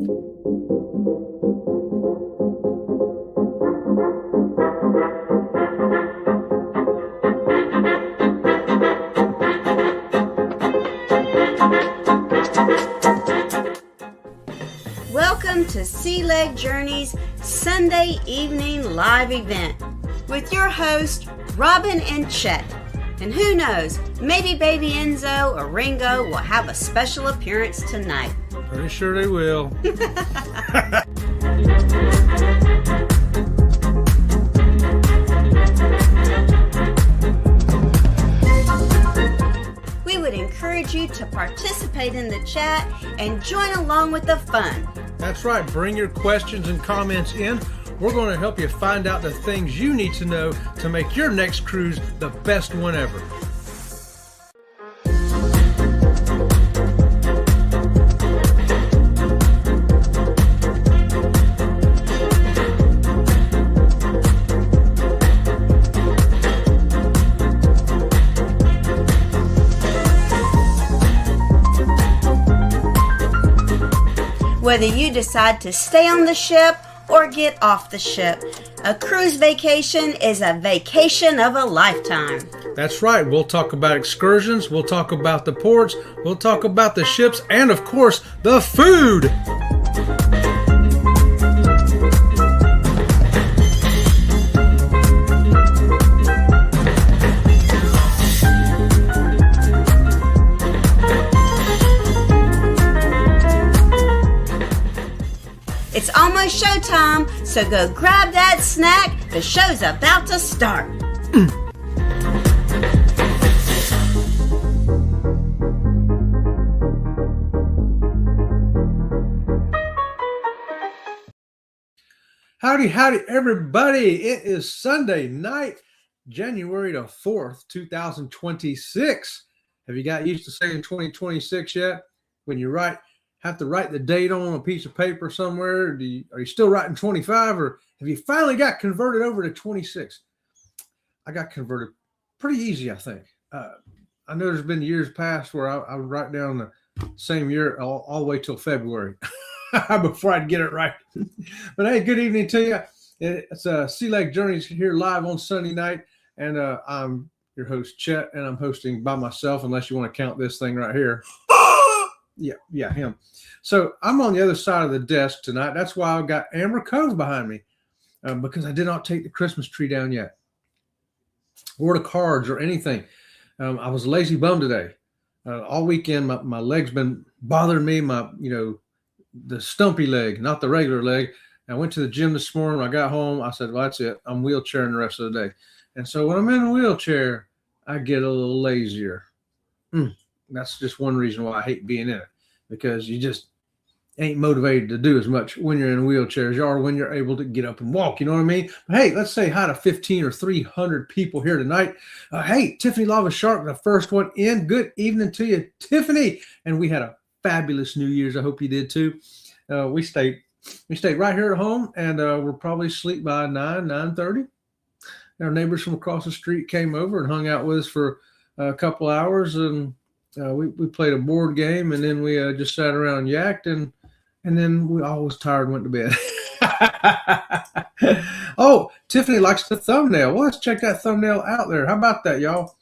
Welcome to Sea Leg Journey's Sunday evening live event with your hosts, Robin and Chet. And who knows, maybe baby Enzo or Ringo will have a special appearance tonight. Pretty sure they will. We would encourage you to participate in the chat and join along with the fun. That's right. Bring your questions and comments in. We're going to help you find out the things you need to know to make your next cruise the best one ever. Whether you decide to stay on the ship or get off the ship, a cruise vacation is a vacation of a lifetime. That's right. We'll talk about excursions, we'll talk about the ports, we'll talk about the ships, and of course, the food. It's almost showtime, so go grab that snack. The show's about to start. Howdy, everybody. It is Sunday night, January the 4th, 2026. Have you got used to saying 2026 yet? When you have to write the date on a piece of paper somewhere? Are you still writing 25, or have you finally got converted over to 26? I got converted pretty easy, I think. I know there's been years past where I would write down the same year all the way till February before I'd get it right. But hey, good evening to you. It's Sea Leg Journeys here live on Sunday night, and I'm your host, Chet, and I'm hosting by myself, unless you want to count this thing right here. Yeah, him. So I'm on the other side of the desk tonight. That's why I've got Amber Cove behind me, because I did not take the Christmas tree down yet, or the cards or anything. I was a lazy bum today. All weekend, my leg's been bothering me. The stumpy leg, not the regular leg. I went to the gym this morning. When I got home, I said, well, that's it. I'm wheelchairing the rest of the day. And so when I'm in a wheelchair, I get a little lazier. That's just one reason why I hate being in it, because you just ain't motivated to do as much when you're in a wheelchair as you are when you're able to get up and walk. You know what I mean? But hey, let's say hi to 15 or 300 people here tonight. Hey, Tiffany Lava Shark, the first one in. Good evening to you, Tiffany. And we had a fabulous New Year's. I hope you did too. We stayed right here at home, and we're probably asleep by 9:30. Our neighbors from across the street came over and hung out with us for a couple hours, and we played a board game, and then we just sat around and yacked, and then we all was tired and went to bed. Oh, Tiffany likes the thumbnail. Well, let's check that thumbnail out there. How about that, y'all?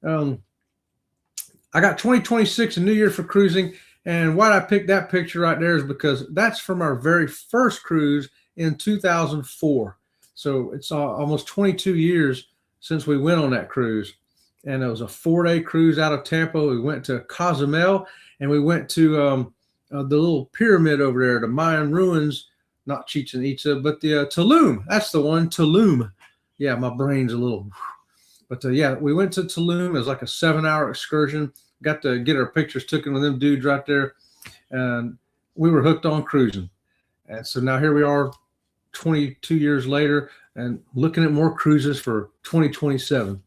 I got 2026, a new year for cruising, and why I picked that picture right there is because that's from our very first cruise in 2004. So it's almost 22 years since we went on that cruise. And it was a 4-day cruise out of Tampa. We went to Cozumel, and we went to the little pyramid over there, the Mayan ruins, not Chichen Itza, but the Tulum. That's the one, Tulum. Yeah, my brain's a little. But yeah, we went to Tulum. It was like a 7-hour excursion. Got to get our pictures taken with them dudes right there. And we were hooked on cruising. And so now here we are 22 years later and looking at more cruises for 2027.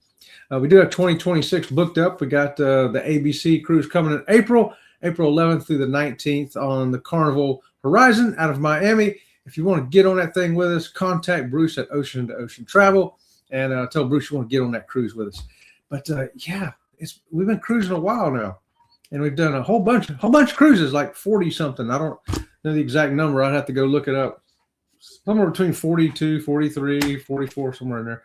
We do have 2026 booked up. We got the ABC cruise coming in April 11th through the 19th on the Carnival Horizon out of Miami. If you want to get on that thing with us, contact Bruce at Ocean to Ocean Travel and tell Bruce you want to get on that cruise with us. But yeah, we've been cruising a while now, and we've done a whole bunch of cruises, like 40 something. I don't know the exact number. I'd have to go look it up. Somewhere between 42, 43, 44, somewhere in there.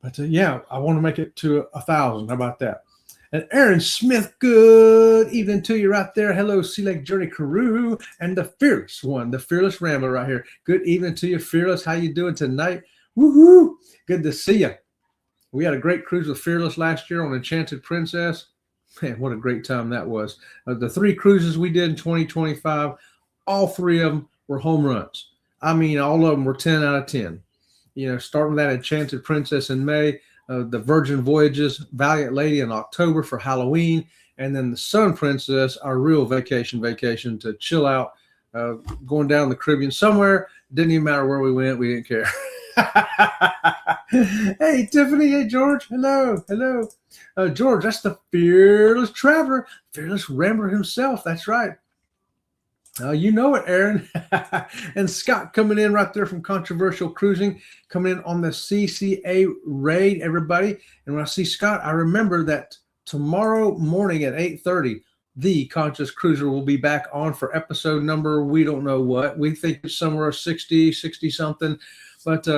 But yeah, I want to make it to 1,000. How about that? And Aaron Smith, good evening to you right there. Hello, Sea Lake Journey crew, and the fearless one, the fearless Rambler right here. Good evening to you, fearless. How you doing tonight? Woohoo! Good to see you. We had a great cruise with Fearless last year on Enchanted Princess. Man, what a great time that was. The 3 cruises we did in 2025, all 3 of them were home runs. I mean, all of them were 10 out of 10. You know, starting that Enchanted Princess in May, the Virgin Voyages, Valiant Lady in October for Halloween, and then the Sun Princess, our real vacation to chill out, going down the Caribbean somewhere. Didn't even matter where we went. We didn't care. Hey, Tiffany. Hey, George. Hello. George, that's the fearless traveler, fearless Rambler himself. That's right. You know it, Aaron. And Scott coming in right there from Controversial Cruising, coming in on the CCA raid, everybody. And when I see Scott, I remember that tomorrow morning at 8:30, the Conscious Cruiser will be back on for episode number, we don't know what. We think it's somewhere 60 something. But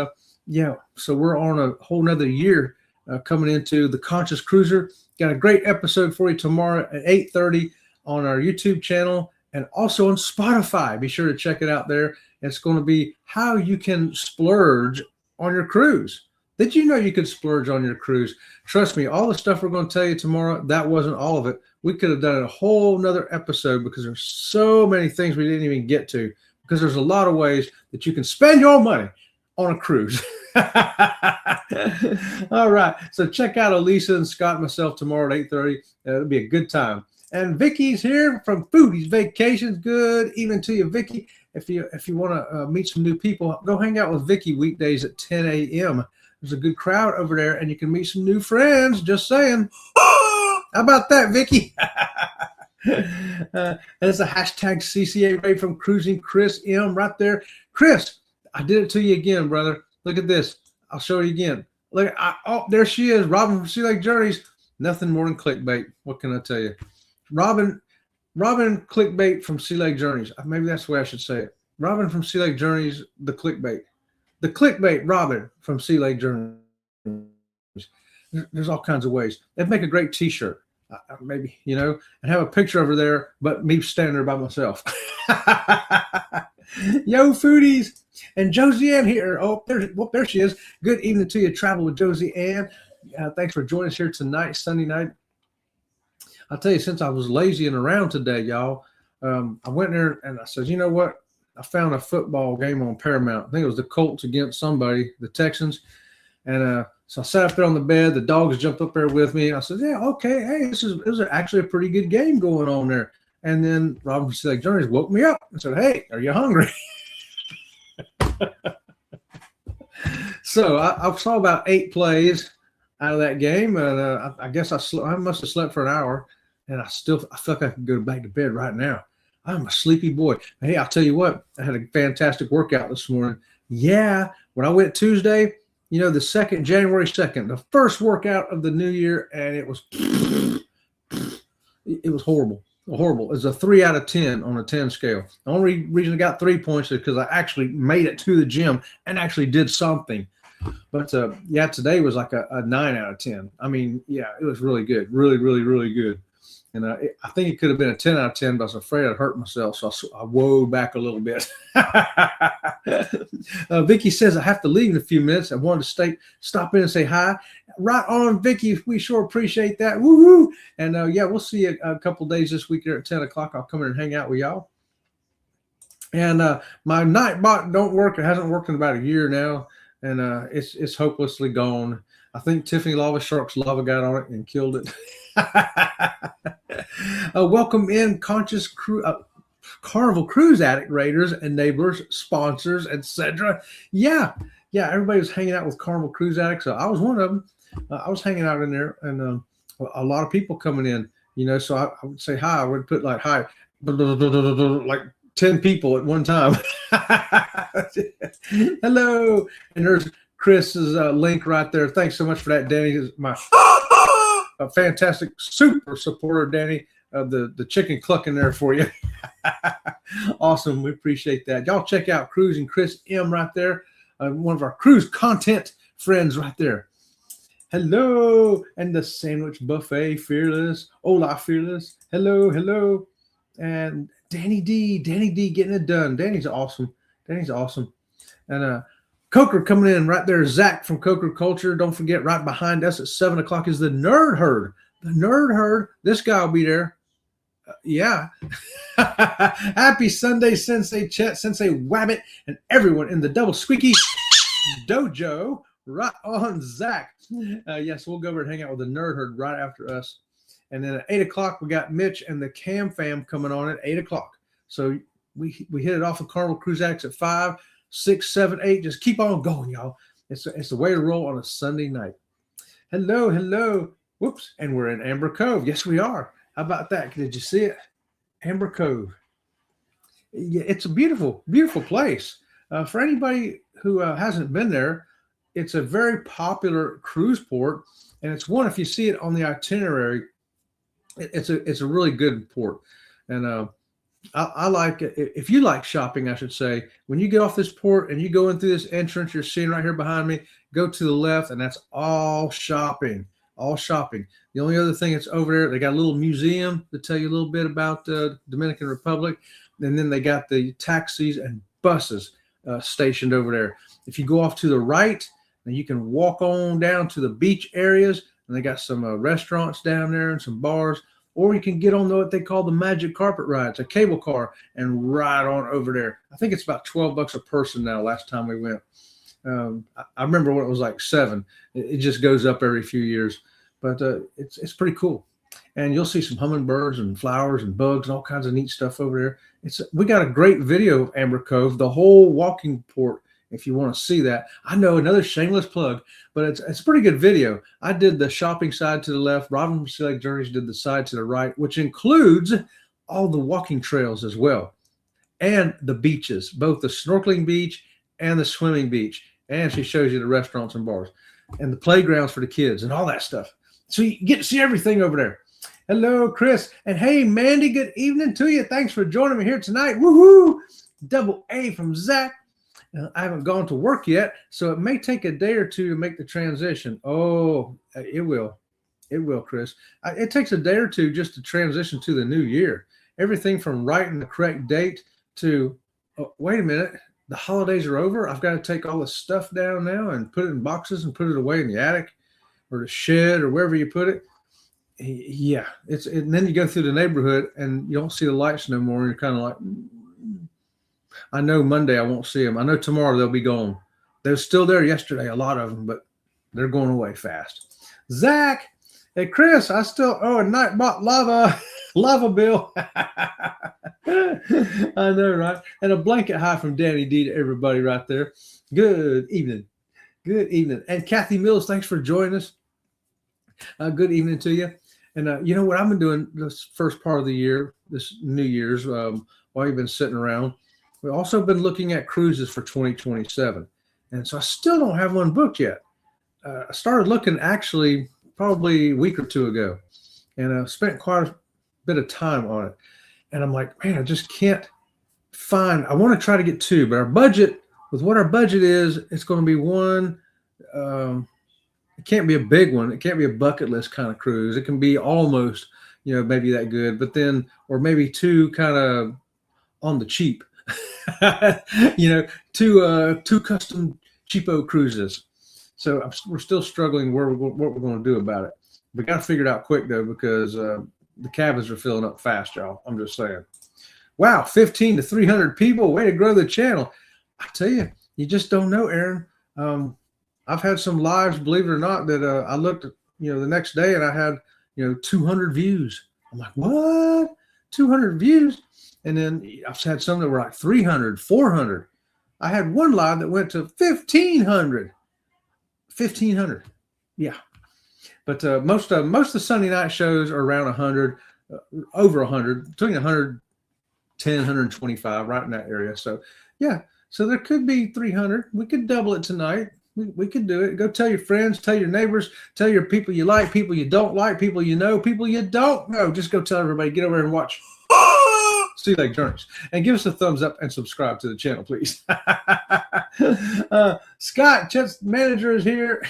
yeah, so we're on a whole nother year coming into the Conscious Cruiser. Got a great episode for you tomorrow at 8:30 on our YouTube channel. And also on Spotify. Be sure to check it out there. It's going to be how you can splurge on your cruise. Did you know you could splurge on your cruise? Trust me, all the stuff we're going to tell you tomorrow, that wasn't all of it. We could have done a whole nother episode because there's so many things we didn't even get to, because there's a lot of ways that you can spend your money on a cruise. All right. So check out Elisa and Scott and myself tomorrow at 8:30. It'll be a good time. And Vicky's here from Foodies Vacations. Good evening to you, Vicky. If you want to meet some new people, go hang out with Vicky weekdays at 10 a.m. There's a good crowd over there, and you can meet some new friends. Just saying. How about that, Vicky? And it's a hashtag CCA raid from Cruising Chris M right there. Chris, I did it to you again, brother. Look at this. I'll show you again. Look, oh, there she is, Robin from Sea Lake Journeys. Nothing more than clickbait. What can I tell you? Robin clickbait from Sea Lake Journeys. Maybe that's the way I should say it. Robin from Sea Lake Journeys, the clickbait. The clickbait Robin from Sea Lake Journeys. There's all kinds of ways. They'd make a great T-shirt, maybe, you know, and have a picture over there, but me standing there by myself. Yo, foodies. And Josie Ann here. Oh, there she is. Good evening to you, Travel with Josie Ann. Thanks for joining us here tonight, Sunday night. I'll tell you, since I was lazy and around today, y'all, I went there and I said, you know what? I found a football game on Paramount. I think it was the Colts against somebody, the Texans. And so I sat up there on the bed. The dogs jumped up there with me. And I said, yeah, okay. Hey, this is actually a pretty good game going on there. And then Robin from Sea Lake Journeys woke me up and said, hey, are you hungry? So I saw about 8 plays out of that game. And I guess I must have slept for an hour. And I feel like I can go back to bed right now. I'm a sleepy boy. Hey, I'll tell you what, I had a fantastic workout this morning. Yeah, when I went Tuesday, you know, January 2nd, the first workout of the new year, and it was horrible. Horrible. It's a 3 out of 10 on a 10 scale. The only reason I got 3 points is because I actually made it to the gym and actually did something. But yeah, today was like a 9 out of 10. I mean, yeah, it was really good. Really, really, really good. And I think it could have been a 10 out of 10, but I was afraid I'd hurt myself. So I whoa back a little bit. Vicky says, I have to leave in a few minutes. I wanted to stop in and say hi. Right on, Vicky. We sure appreciate that. Woohoo. And yeah, we'll see you a couple days this week here at 10 o'clock. I'll come in and hang out with y'all. And my Nightbot don't work. It hasn't worked in about a year now. And it's hopelessly gone. I think Tiffany Lava Shark's lava got on it and killed it. Welcome in Conscious Carnival Cruise Addict Raiders and neighbors, sponsors, etc. Yeah, everybody was hanging out with Carnival Cruise Addicts. So I was one of them. I was hanging out in there, and a lot of people coming in, you know, so I would say hi. I would put like hi, like 10 people at one time. Hello. And there's Chris's link right there. Thanks so much for that, Danny. My a fantastic super supporter, Danny. the chicken clucking there for you. Awesome. We appreciate that. Y'all check out Cruz and Chris M right there. One of our cruise content friends right there. Hello. And the sandwich buffet, Fearless. Hola, Fearless. Hello, hello. And Danny D getting it done. Danny's awesome. And Coker coming in right there. Zach from Coker Culture. Don't forget, right behind us at 7 o'clock is the Nerd Herd. The Nerd Herd. This guy will be there. Yeah. Happy Sunday, Sensei Chet, Sensei Wabbit, and everyone in the Double Squeaky Dojo. Right on, Zach. Yes, we'll go over and hang out with the Nerd Herd right after us. And then at 8 o'clock, we got Mitch and the Cam Fam coming on at 8 o'clock. So we hit it off with Carnival Cruise Acts at 5, 6, 7, 8. Just keep on going, y'all. It's the way to roll on a Sunday night. Hello. Whoops. And we're in Amber Cove. Yes, we are. How about that? Did you see it? Amber Cove. Yeah, it's a beautiful, beautiful place. For anybody who hasn't been there, it's a very popular cruise port. And it's one, if you see it on the itinerary, it's a really good port. And I like it. If you like shopping, I should say, when you get off this port and you go in through this entrance you're seeing right here behind me, go to the left, and that's all shopping. The only other thing that's over there, they got a little museum to tell you a little bit about the Dominican Republic. And then they got the taxis and buses stationed over there. If you go off to the right, then you can walk on down to the beach areas, and they got some restaurants down there and some bars. Or you can get on what they call the Magic Carpet Ride. It's a cable car and ride on over there. I think it's about $12 a person now. Last time we went, I remember when it was like $7. It just goes up every few years, but it's pretty cool. And you'll see some hummingbirds and flowers and bugs and all kinds of neat stuff over there. We got a great video of Amber Cove, the whole walking port. If you want to see that, I know, another shameless plug, but it's a pretty good video. I did the shopping side to the left. Robin from Sea Lake Journeys did the side to the right, which includes all the walking trails as well, and the beaches, both the snorkeling beach and the swimming beach. And she shows you the restaurants and bars and the playgrounds for the kids and all that stuff. So you get to see everything over there. Hello, Chris. And hey, Mandy, good evening to you. Thanks for joining me here tonight. Woohoo! Double A from Zach. I haven't gone to work yet, so it may take a day or two to make the transition. Oh, it will. It will, Chris. It takes a day or two just to transition to the new year. Everything from writing the correct date to, oh, wait a minute, the holidays are over. I've got to take all the stuff down now and put it in boxes and put it away in the attic or the shed or wherever you put it. Yeah, and then you go through the neighborhood and you don't see the lights no more. And you're kind of like, I know Monday I won't see them. I know tomorrow they'll be gone. They're still there yesterday, a lot of them, but they're going away fast. Zach, hey, Chris, a night bought lava bill. I know, right? And a blanket high from Danny D to everybody right there. Good evening. And Kathy Mills, thanks for joining us. Good evening to you. And you know what I've been doing this first part of the year, this New Year's, while you've been sitting around. We've also been looking at cruises for 2027. And so I still don't have one booked yet. I started looking actually probably a week or two ago, and I spent quite a bit of time on it. And I'm like, man, I just can't find, I want to try to get two, but our budget, with what our budget is, it's going to be one. It can't be a big one. It can't be a bucket list kind of cruise. It can be almost, maybe that good, but then, or maybe two kind of on the cheap. Two custom cheapo cruises. So we're still struggling what we're going to do about it. We got to figure it out quick though, because the cabins are filling up fast, y'all. I'm just saying. Wow, 15 to 300 people. Way to grow the channel. I tell you, you just don't know, Aaron. I've had some lives, believe it or not, that I looked at, the next day and I had, 200 views. I'm like, what? 200 views? And then I've had some that were like 300, 400. I had one live that went to 1,500. 1,500. Yeah. But most of the Sunday night shows are around 100, over 100, between 110, 125, right in that area. So, yeah. So there could be 300. We could double it tonight. We could do it. Go tell your friends, tell your neighbors, tell your people you like, people you don't like, people you know, people you don't know. Just go tell everybody, get over here and watch Sea Lake Journeys. And give us a thumbs up and subscribe to the channel, please. Scott, Chet's manager, is here.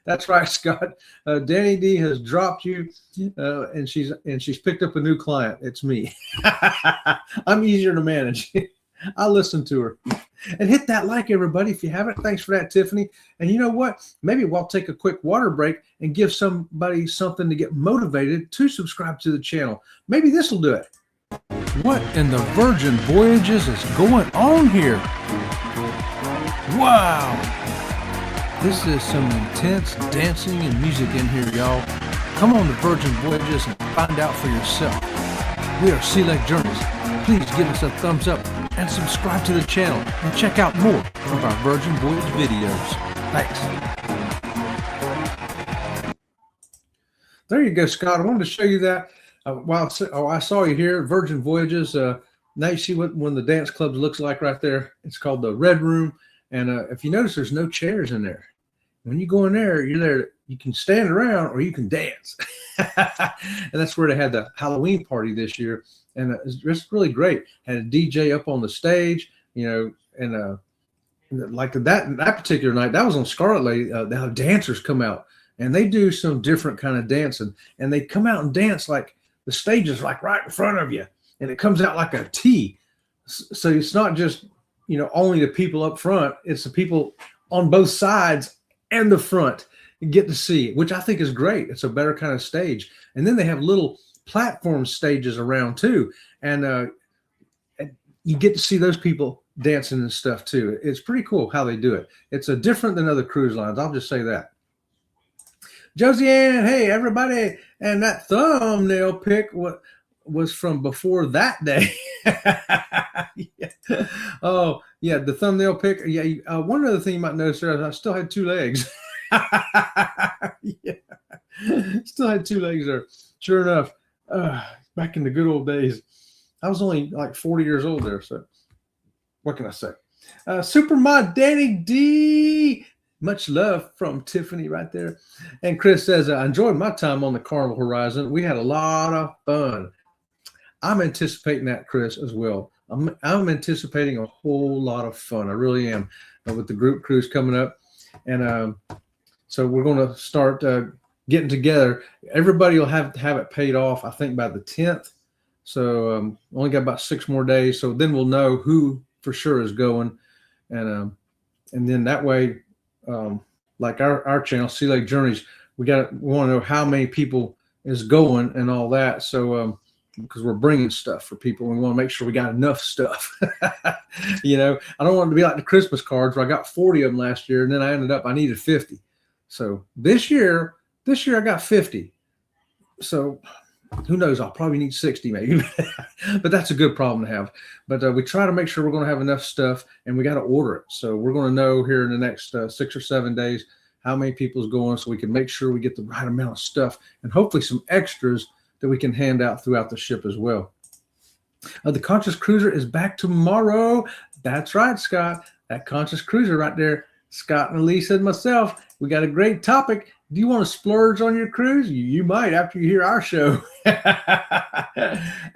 That's right, Scott. Danny D has dropped you, and she's picked up a new client. It's me. I'm easier to manage. I'll listen to her. And hit that like, everybody, if you haven't. Thanks for that, Tiffany. And you know what? Maybe we'll take a quick water break and give somebody something to get motivated to subscribe to the channel. Maybe this will do it. What in the Virgin Voyages is going on here? Wow. This is some intense dancing and music in here, y'all. Come on to Virgin Voyages and find out for yourself. We are Sea Lake Journeys. Please give us a thumbs up and subscribe to the channel and check out more of our Virgin Voyage videos. Thanks. There you go, Scott. I wanted to show you that. I saw you here, Virgin Voyages. Now you see what one of the dance clubs looks like right there. It's called the Red Room. And if you notice, there's no chairs in there. When you go in there, you're there. You can stand around or you can dance. And that's where they had the Halloween party this year. And it's just really great. Had a DJ up on the stage, and like that particular night, that was on Scarlet Lady. The dancers come out and they do some different kind of dancing, and they come out and dance like the stage is like right in front of you, and it comes out like a T. So it's not just only the people up front; it's the people on both sides and the front. You get to see, which I think is great. It's a better kind of stage, and then they have little platform stages around too, and you get to see those people dancing and stuff too. It's pretty cool how they do it. It's different than other cruise lines. I'll just say that. Josie Ann, hey everybody, and that thumbnail pic was from before that day. Yeah. Oh yeah, the thumbnail pic. Yeah, one other thing you might notice there is I still had 2 legs. Yeah, still had 2 legs there. Sure enough. Back in the good old days. I was only like 40 years old there, so what can I say? Supermod Danny D, much love from Tiffany right there. And Chris says, I enjoyed my time on the Carnival Horizon. We had a lot of fun. I'm anticipating that, Chris, as well. I'm anticipating a whole lot of fun. I really am, with the group cruise coming up. And so we're going to start getting together. Everybody will have to have it paid off, I think, by the 10th. So only got about 6 more days. So then we'll know who for sure is going. And then that way, like our channel, Sea Lake Journeys, we want to know how many people is going and all that. So because we're bringing stuff for people, we want to make sure we got enough stuff. I don't want it to be like the Christmas cards where I got 40 of them last year, and then I needed 50. So this year I got 50. So who knows? I'll probably need 60 maybe, but that's a good problem to have. But we try to make sure we're going to have enough stuff, and we got to order it. So we're going to know here in the next 6 or 7 days how many people is going, so we can make sure we get the right amount of stuff and hopefully some extras that we can hand out throughout the ship as well. The Conscious Cruiser is back tomorrow. That's right, Scott. That Conscious Cruiser right there. Scott and Elise and myself, we got a great topic. Do you want to splurge on your cruise? You might after you hear our show.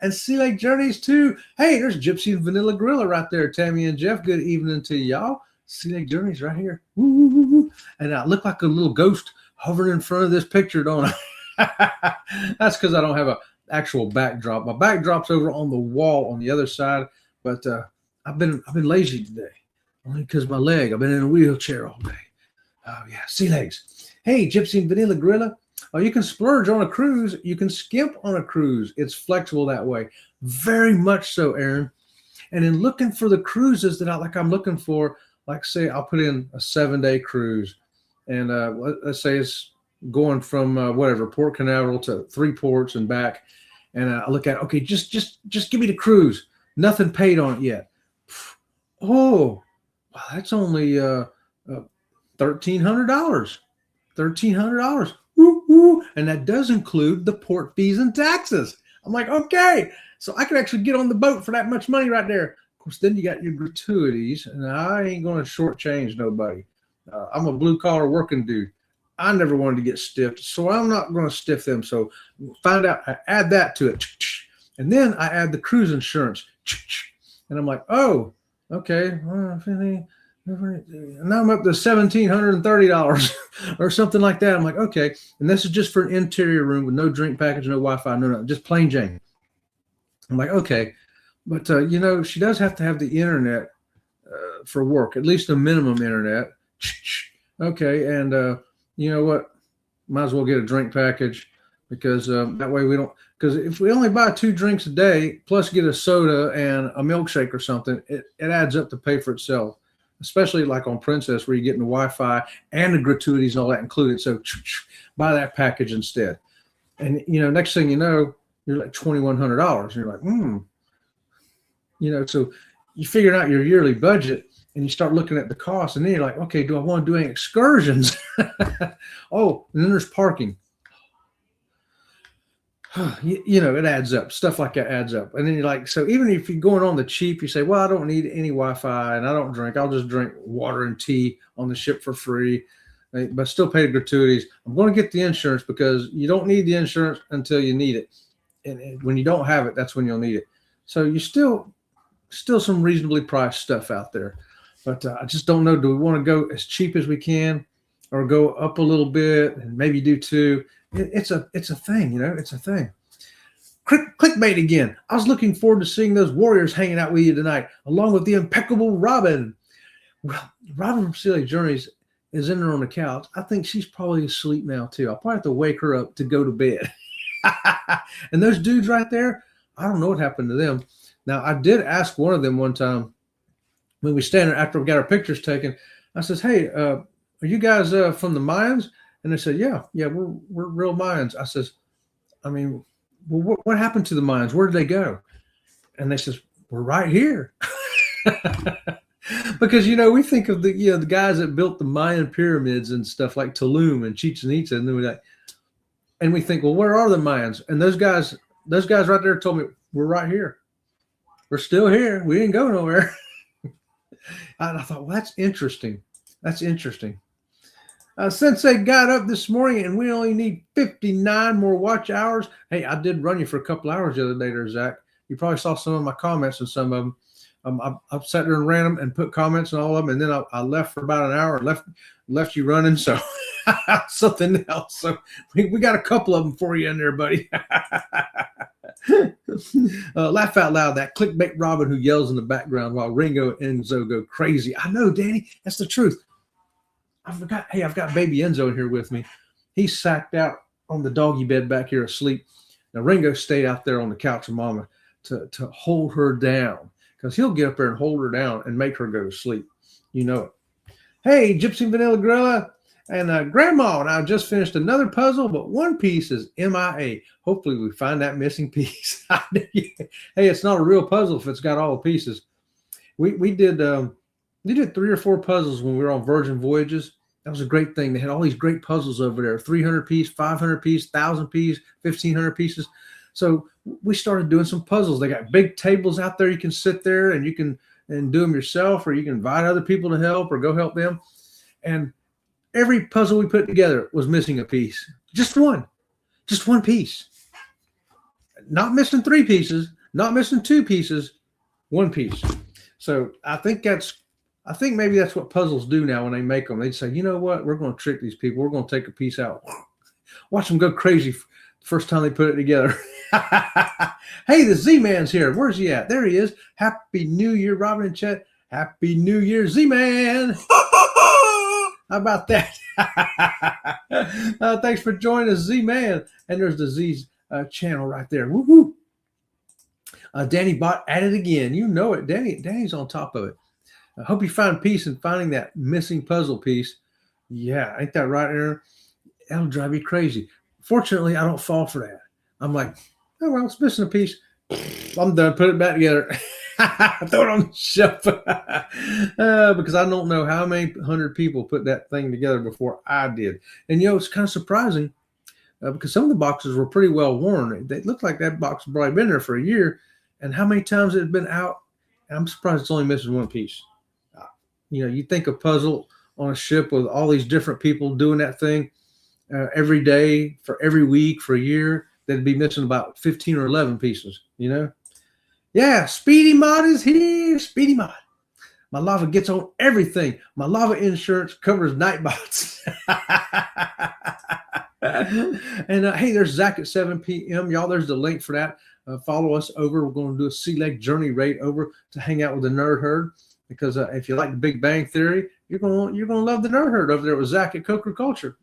And Sea Lake Journeys too. Hey, there's Gypsy and Vanilla Gorilla right there. Tammy and Jeff, good evening to y'all. Sea Lake Journeys right here. Woo, woo, woo, woo. And I look like a little ghost hovering in front of this picture, don't I? That's because I don't have an actual backdrop. My backdrop's over on the wall on the other side, but I've been lazy today, only because my leg. I've been in a wheelchair all day. Oh yeah, sea legs. Hey, Gypsy and Vanilla Gorilla. Oh, you can splurge on a cruise. You can skimp on a cruise. It's flexible that way, very much so, Aaron. And in looking for the cruises that I'm looking for, like say I'll put in a 7-day cruise, and let's say it's going from Port Canaveral to 3 ports and back, and I look at, okay, just give me the cruise, nothing paid on it yet. Oh, wow, that's only $1,300. Woo, woo. And that does include the port fees and taxes. I'm like, okay, so I can actually get on the boat for that much money right there. course, then you got your gratuities, and I ain't going to shortchange nobody. I'm a blue collar working dude. I never wanted to get stiffed, so I'm not going to stiff them. So find out, I add that to it. And then I add the cruise insurance. And I'm like, oh, okay. Now I'm up to $1,730 or something like that. I'm like, okay. And this is just for an interior room with no drink package, no Wi-Fi, no, just plain Jane. I'm like, okay. But, she does have to have the internet for work, at least a minimum internet. Okay. And you know what? Might as well get a drink package because that way we don't, because if we only buy 2 drinks a day plus get a soda and a milkshake or something, it adds up to pay for itself, especially like on Princess where you're getting the Wi-Fi and the gratuities and all that included. So buy that package instead. And, next thing you know, you're like $2,100. And you're like, so you figure out your yearly budget and you start looking at the cost, and then you're like, okay, do I want to do any excursions? Oh, and then there's parking. It adds up. Stuff like that adds up. And then you're like, so even if you're going on the cheap, you say, well, I don't need any Wi-Fi and I don't drink. I'll just drink water and tea on the ship for free, but still pay the gratuities. I'm going to get the insurance because you don't need the insurance until you need it. And when you don't have it, that's when you'll need it. So you still some reasonably priced stuff out there. But I just don't know. Do we want to go as cheap as we can or go up a little bit and maybe do 2? It's a thing, it's a thing. Clickbait again. I was looking forward to seeing those warriors hanging out with you tonight, along with the impeccable Robin. Well, Robin from Sea Lake Journeys is in there on the couch. I think she's probably asleep now too. I'll probably have to wake her up to go to bed. And those dudes right there, I don't know what happened to them. Now, I did ask one of them one time when we stand there after we got our pictures taken. I says, hey, are you guys from the Mayans? And they said, yeah, we're real Mayans. I says, well, what happened to the Mayans? Where did they go? And they says, we're right here. Because, we think of the guys that built the Mayan pyramids and stuff like Tulum and Chichen Itza. And then we think, well, where are the Mayans? And those guys right there told me, we're right here. We're still here. We didn't go nowhere. And I thought, well, that's interesting. Sensei got up this morning and we only need 59 more watch hours. Hey, I did run you for a couple hours the other day there, Zach. You probably saw some of my comments and some of them. I've sat there and ran them and put comments on all of them. And then I left for about an hour and left you running. So something else. So we got a couple of them for you in there, buddy. Laugh out loud, that clickbait Robin who yells in the background while Ringo and Enzo go crazy. I know, Danny, that's the truth. I forgot. Hey, I've got baby Enzo in here with me. He's sacked out on the doggy bed back here asleep. Now Ringo stayed out there on the couch with Mama to hold her down because he'll get up there and hold her down and make her go to sleep. You know it. Hey, Gypsy Vanilla Gorilla and Grandma and I just finished another puzzle, but one piece is MIA. Hopefully we find that missing piece. Hey, it's not a real puzzle if it's got all the pieces. We did 3 or 4 puzzles when we were on Virgin Voyages. That was a great thing. They had all these great puzzles over there, 300 piece, 500 piece, 1,000 piece, 1,500 pieces. So we started doing some puzzles. They got big tables out there. You can sit there and you can do them yourself, or you can invite other people to help or go help them. And every puzzle we put together was missing a piece. Just one piece. Not missing 3 pieces, not missing 2 pieces, 1 piece. So I think maybe that's what puzzles do now when they make them. They say, you know what? We're going to trick these people. We're going to take a piece out. Watch them go crazy the first time they put it together. Hey, the Z-Man's here. Where's he at? There he is. Happy New Year, Robin and Chet. Happy New Year, Z-Man. How about that? Thanks for joining us, Z-Man. And there's the Z's channel right there. Woo-hoo. Danny Bot at it again. You know it. Danny's on top of it. I hope you find peace in finding that missing puzzle piece. Yeah, ain't that right, Aaron? That'll drive you crazy. Fortunately, I don't fall for that. I'm like, oh, well, it's missing a piece. I'm done. Put it back together. Throw it on the shelf. Because I don't know how many 100 people put that thing together before I did. And, it's kind of surprising because some of the boxes were pretty well worn. They looked like that box had probably been there for a year. And how many times it had been out I'm surprised it's only missing one piece. You think a puzzle on a ship with all these different people doing that thing every day for every week for a year, that'd be missing about 15 or 11 pieces, Yeah, Speedy Mod is here. Speedy Mod. My lava gets on everything. My lava insurance covers Nightbots. And hey, there's Zach at 7 p.m. Y'all, there's the link for that. Follow us over. We're going to do a Sea Lake Journey raid over to hang out with the Nerd Herd, because if you like the Big Bang Theory, you're going to love the Nerd Herd over there with Zach at Coker Culture.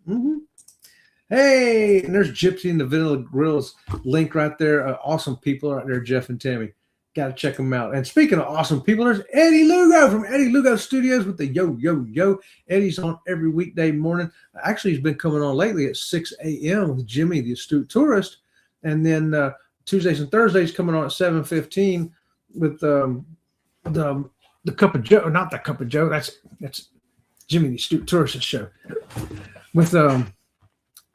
Hey, and there's Gypsy and the Vanilla Grills link right there. Awesome people right there, Jeff and Tammy. Got to check them out. And speaking of awesome people, there's Eddie Lugo from Eddie Lugo Studios with the Yo. Eddie's on every weekday morning. Actually, he's been coming on lately at 6 a.m. with Jimmy, the astute tourist. And then Tuesdays and Thursdays coming on at 7:15 with the Cup of Joe. Not the Cup of Joe. That's Jimmy, the astute tourist show. With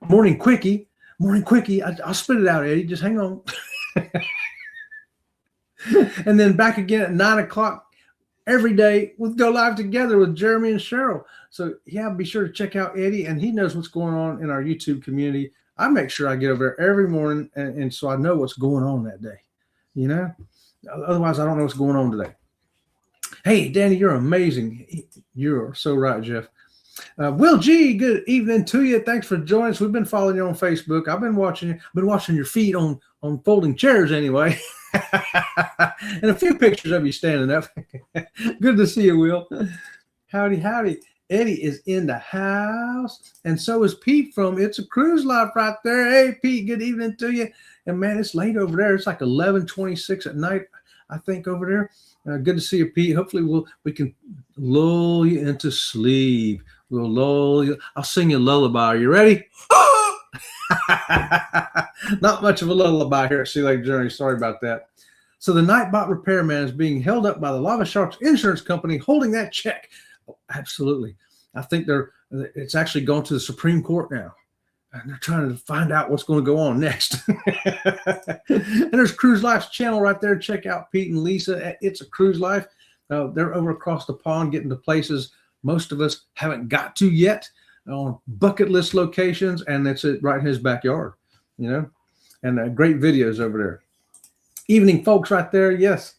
Morning Quickie. I'll spit it out, Eddie. Just hang on. And then back again at 9 o'clock every day. We'll go live together with Jeremy and Cheryl. So yeah, be sure to check out Eddie, and he knows what's going on in our YouTube community. I make sure I get over there every morning, and so I know what's going on that day. Otherwise I don't know what's going on today. Hey, Danny, you're amazing. You're so right, Jeff. Will G, good evening to you. Thanks for joining us. We've been following you on Facebook. I've been watching you. I've been watching your feet on folding chairs anyway. And a few pictures of you standing up. Good to see you, Will. Howdy. Eddie is in the house, and so is Pete from It's a Cruise Life right there. Hey, Pete, good evening to you. And man, it's late over there. It's like 11:26 at night, I think, over there. Good to see you, Pete. Hopefully we can lull you into sleep. We'll lull you. I'll sing you a lullaby. Are you ready? Not much of a lullaby here at Sea Lake Journey. Sorry about that. So the Nightbot repairman is being held up by the Lava Sharks Insurance Company, holding that check. Oh, absolutely. I think it's actually gone to the Supreme Court now. And they're trying to find out what's going to go on next. And there's Cruise Life's channel right there. Check out Pete and Lisa at It's a Cruise Life. They're over across the pond getting to places most of us haven't got to yet, on bucket list locations, and it's right in his backyard, and great videos over there. Evening, folks, right there. Yes.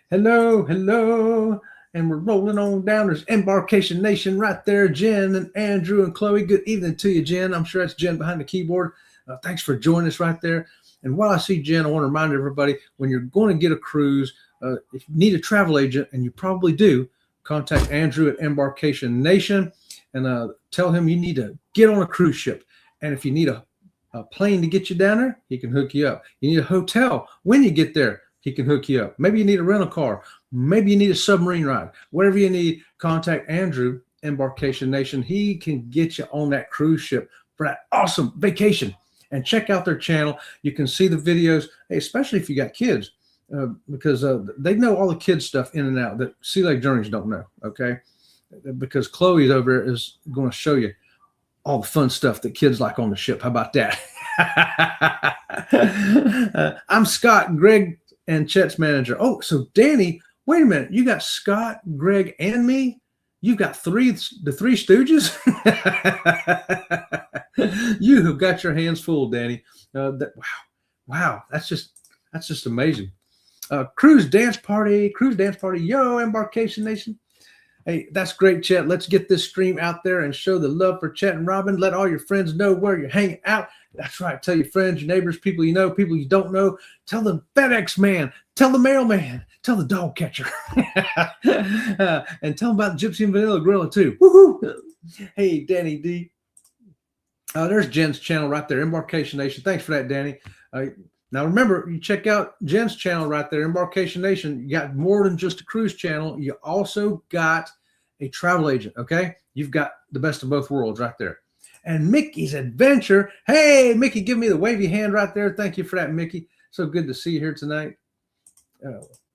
Hello. And we're rolling on down. There's Embarkation Nation right there. Jen and Andrew and Chloe. Good evening to you, Jen. I'm sure that's Jen behind the keyboard. Thanks for joining us right there. And while I see Jen, I want to remind everybody, when you're going to get a cruise, if you need a travel agent, and you probably do, contact Andrew at Embarkation Nation and tell him you need to get on a cruise ship. And if you need a plane to get you down there, he can hook you up. You need a hotel when you get there, he can hook you up. Maybe you need a rental car. Maybe you need a submarine ride. Whatever you need, contact Andrew, Embarkation Nation. He can get you on that cruise ship for that awesome vacation. And check out their channel. You can see the videos, especially if you got kids, because they know all the kids stuff in and out that Sea Lake Journeys don't know, okay? Because Chloe's over there is going to show you all the fun stuff that kids like on the ship. How about that? I'm Scott, Greg, and Chet's manager. Oh, so Danny, wait a minute. You got Scott, Greg, and me? You've got the three Stooges? You have got your hands full, Danny. Wow. That's just amazing. Cruise dance party. Yo, Embarkation Nation. Hey, that's great, Chet. Let's get this stream out there and show the love for Chet and Robin. Let all your friends know where you're hanging out. That's right. Tell your friends, your neighbors, people you know, people you don't know. Tell the FedEx man. Tell the mailman. Tell the dog catcher. And tell them about the Gypsy and Vanilla Gorilla, too. Woohoo! Hey, Danny D. There's Jen's channel right there, Embarkation Nation. Thanks for that, Danny. Now, remember, you check out Jen's channel right there, Embarkation Nation. You got more than just a cruise channel. You also got a travel agent, okay? You've got the best of both worlds right there. And Mickey's Adventure. Hey, Mickey, give me the wavy hand right there. Thank you for that, Mickey. So good to see you here tonight.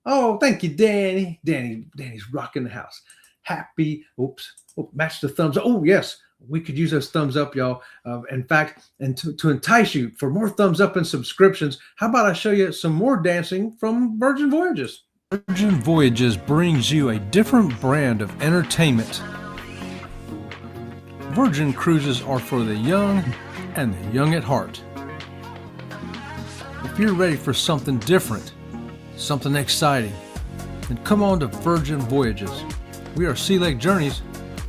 Oh, thank you, Danny. Danny's rocking the house. Happy. Oops. Oh, match the thumbs up. Oh, yes. We could use those thumbs up, y'all. In fact, and to entice you for more thumbs up and subscriptions, how about I show you some more dancing from Virgin Voyages? Virgin Voyages brings you a different brand of entertainment. Virgin Cruises are for the young and the young at heart. If you're ready for something different, something exciting, then come on to Virgin Voyages. We are Sea Lake Journeys.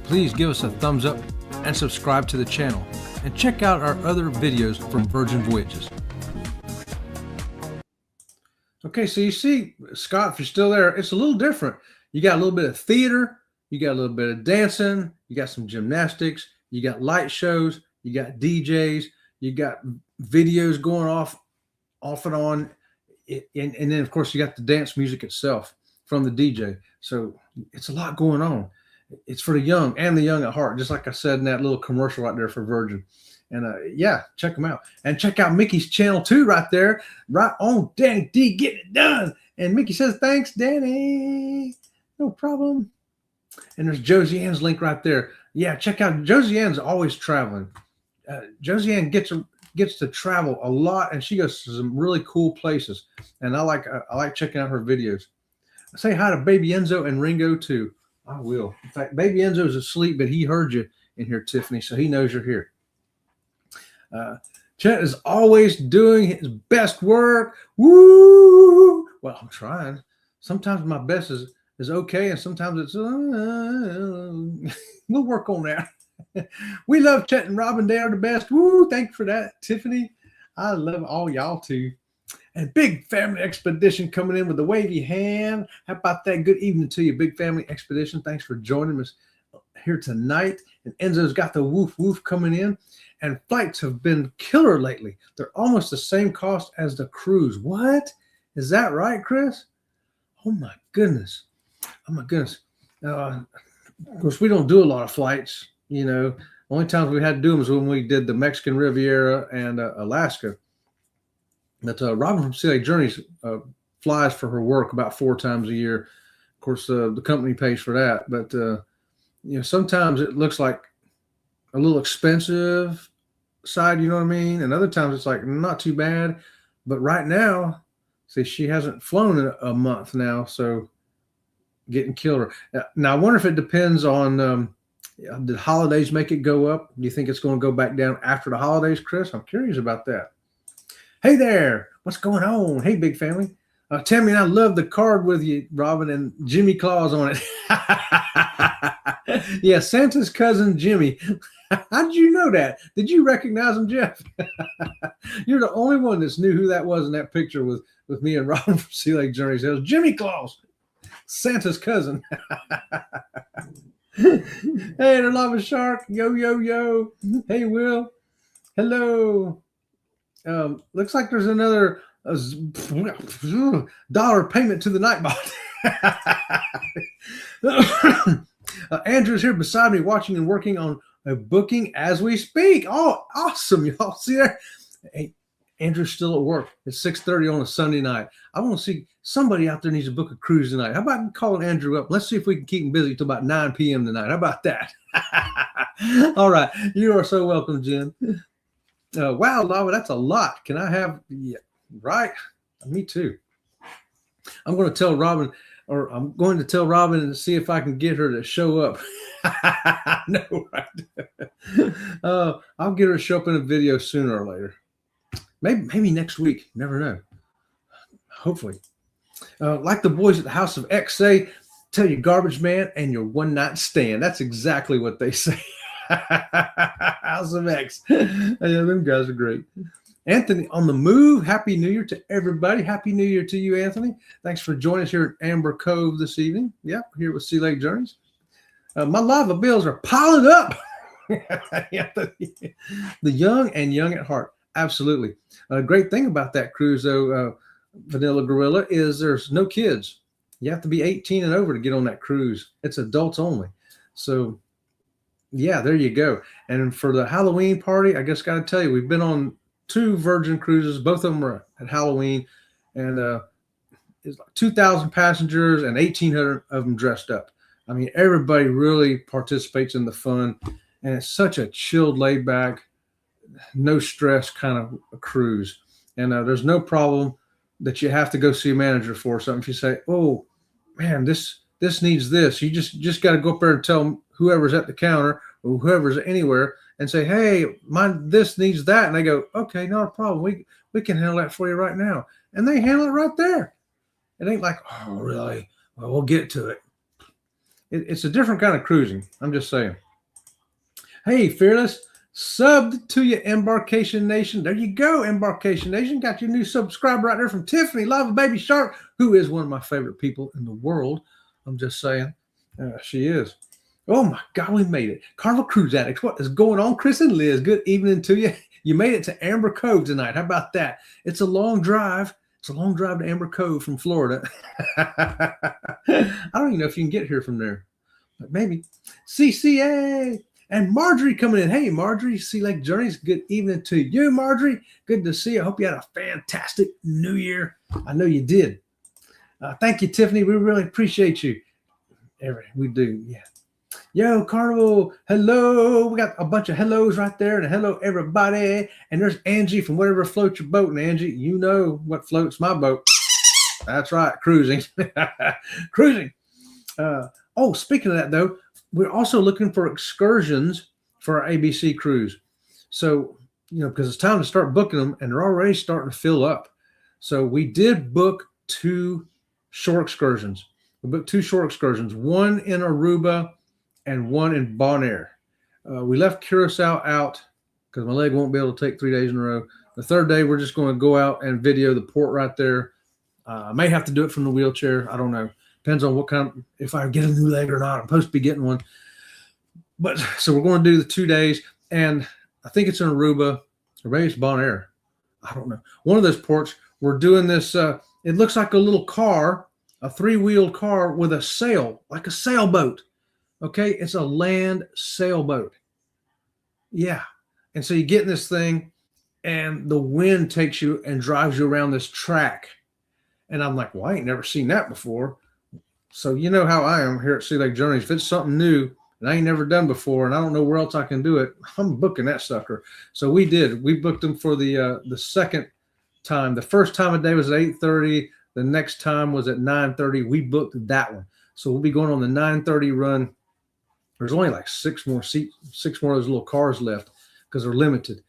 Please give us a thumbs up and subscribe to the channel. And check out our other videos from Virgin Voyages. Okay, so you see, Scott, if you're still there, it's a little different. You got a little bit of theater, you got a little bit of dancing, you got some gymnastics, you got light shows, you got DJs, you got videos going off and on, and then of course you got the dance music itself from the DJ. So it's a lot going on. It's for the young and the young at heart, just like I said in that little commercial right there for Virgin. And yeah, check them out. And check out Mickey's channel too right there. Right on, Danny D, getting it done. And Mickey says, thanks, Danny. No problem. And there's Josie Ann's link right there. Yeah, check out. Josie Ann's always traveling. Josie Ann gets to travel a lot, and she goes to some really cool places. And I like checking out her videos. Say hi to Baby Enzo and Ringo too. I will. In fact, Baby Enzo's asleep, but he heard you in here, Tiffany, so he knows you're here. Chet is always doing his best work. Woo! Well, I'm trying. Sometimes my best is okay, and sometimes it's we'll work on that. We love Chet and Robin. They are the best. Woo! Thank you for that, Tiffany. I love all y'all too. And Big Family Expedition coming in with the wavy hand. How about that? Good evening to you, Big Family Expedition. Thanks for joining us here tonight. And Enzo's got the woof woof coming in. And flights have been killer lately. They're almost the same cost as the cruise. What? Is that right, Chris? Oh my goodness. Oh my goodness. Of course, we don't do a lot of flights. You know, only times we had to do them was when we did the Mexican Riviera and Alaska. But Robin from Sea Lake Journeys flies for her work about 4 times a year. Of course, the company pays for that. But, you know, sometimes it looks like a little expensive side, you know what I mean? And other times it's like not too bad. But right now, see, she hasn't flown in a month now, so getting killer. Now, I wonder if it depends on the holidays make it go up. Do you think it's going to go back down after the holidays, Chris? I'm curious about that. Hey there, what's going on? Hey, Big Family. Tammy and I love the card with you, Robin, and Jimmy Claus on it. Yeah, Santa's cousin Jimmy. How did you know that? Did you recognize him, Jeff? You're the only one that knew who that was in that picture with me and Robin from Sea Lake Journeys. It was Jimmy Claus, Santa's cousin. Hey, the Lava Shark. Yo, yo, yo. Hey, Will. Hello. Looks like there's another dollar payment to the Nightbot. Andrew's here beside me watching and working on a booking as we speak. Oh, awesome. Y'all see there? Hey, Andrew's still at work. It's 6:30 on a Sunday night. I want to see somebody out there needs to book a cruise tonight. How about calling Andrew up? Let's see if we can keep him busy till about 9 p.m. tonight. How about that? All right. You are so welcome, Jen. Wow, Lava, that's a lot. Can I have, yeah, right? Me too. I'm going to tell Robin and see if I can get her to show up. No, right? I'll get her to show up in a video sooner or later. Maybe next week. Never know. Hopefully. Like the boys at the House of X say, tell your garbage man and your one night stand. That's exactly what they say. House of X. Yeah, them guys are great. Anthony on the move. Happy New Year to everybody. Happy New Year to you, Anthony. Thanks for joining us here at Amber Cove this evening. Yep, here with Sea Lake Journeys. My lava bills are piling up. The young and young at heart. Absolutely. A great thing about that cruise, though, Vanilla Gorilla, is there's no kids. You have to be 18 and over to get on that cruise. It's adults only. So, yeah, there you go. And for the Halloween party, I just got to tell you, we've been on 2 Virgin cruises. Both of them are at Halloween. And it's like 2,000 passengers and 1,800 of them dressed up. I mean, everybody really participates in the fun. And it's such a chilled, laid back, no stress kind of a cruise. And there's no problem that you have to go see a manager for something. If you say, oh, man, this needs this. You just got to go up there and tell whoever's at the counter or whoever's anywhere and say, hey, this needs that. And they go, okay, not a problem. We can handle that for you right now. And they handle it right there. It ain't like, oh, really? Well, we'll get to it. It's a different kind of cruising. I'm just saying. Hey, Fearless, subbed to you, Embarkation Nation. There you go, Embarkation Nation. Got your new subscriber right there from Tiffany, Love a Baby Shark, who is one of my favorite people in the world. I'm just saying. She is. Oh, my God, we made it. Carnival Cruise Addicts, what is going on? Chris and Liz, good evening to you. You made it to Amber Cove tonight. How about that? It's a long drive. It's a long drive to Amber Cove from Florida. I don't even know if you can get here from there, but maybe. CCA and Marjorie coming in. Hey, Marjorie, Sea Lake Journeys. Good evening to you, Marjorie. Good to see you. I hope you had a fantastic New Year. I know you did. Thank you, Tiffany. We really appreciate you. We do, yeah. Yo, Carnival, hello. We got a bunch of hellos right there, and hello, everybody. And there's Angie from whatever floats your boat. And Angie, you know what floats my boat. That's right, cruising. Cruising. Speaking of that, though, we're also looking for excursions for our ABC cruise. So, because it's time to start booking them, and they're already starting to fill up. So we did book 2 shore excursions. We booked 2 shore excursions, one in Aruba and one in Bonaire. We left Curacao out because my leg won't be able to take 3 days in a row. The third day, we're just going to go out and video the port right there. I may have to do it from the wheelchair. I don't know. Depends on what kind if I get a new leg or not. I'm supposed to be getting one. But so we're going to do the 2 days, and I think it's in Aruba, or maybe it's Bonaire. I don't know. One of those ports, we're doing this. It looks like a little car, a 3-wheeled car with a sail, like a sailboat. Okay, it's a land sailboat. Yeah. And so you get in this thing, and the wind takes you and drives you around this track. And I'm like, well, I ain't never seen that before. So you know how I am here at Sea Lake Journeys. If it's something new and I ain't never done before and I don't know where else I can do it, I'm booking that sucker. So we did. We booked them for the second time. The first time of day was at 8:30. The next time was at 9:30. We booked that one. So we'll be going on the 9:30 run. There's only like 6 more of those little cars left because they're limited.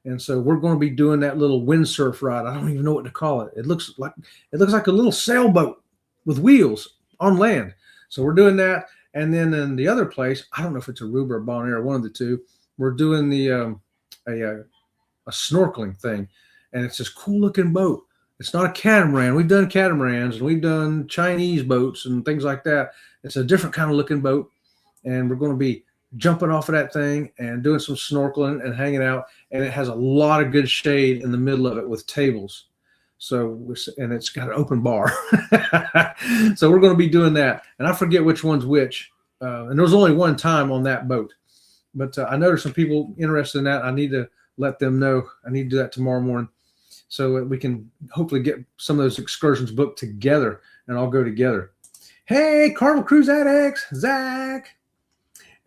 And so we're going to be doing that little windsurf ride. I don't even know what to call it. It looks like a little sailboat with wheels on land. So we're doing that. And then in the other place, I don't know if it's Aruba or Bonaire, one of the two, we're doing the a snorkeling thing. And it's this cool looking boat. It's not a catamaran. We've done catamarans and we've done Chinese boats and things like that. It's a different kind of looking boat. And we're going to be jumping off of that thing and doing some snorkeling and hanging out. And it has a lot of good shade in the middle of it with tables. And it's got an open bar. So we're going to be doing that. And I forget which one's which. And there was only one time on that boat. But I know there's some people interested in that. I need to let them know. I need to do that tomorrow morning so we can hopefully get some of those excursions booked together and all go together. Hey, Carnival Cruise Addicts, Zach.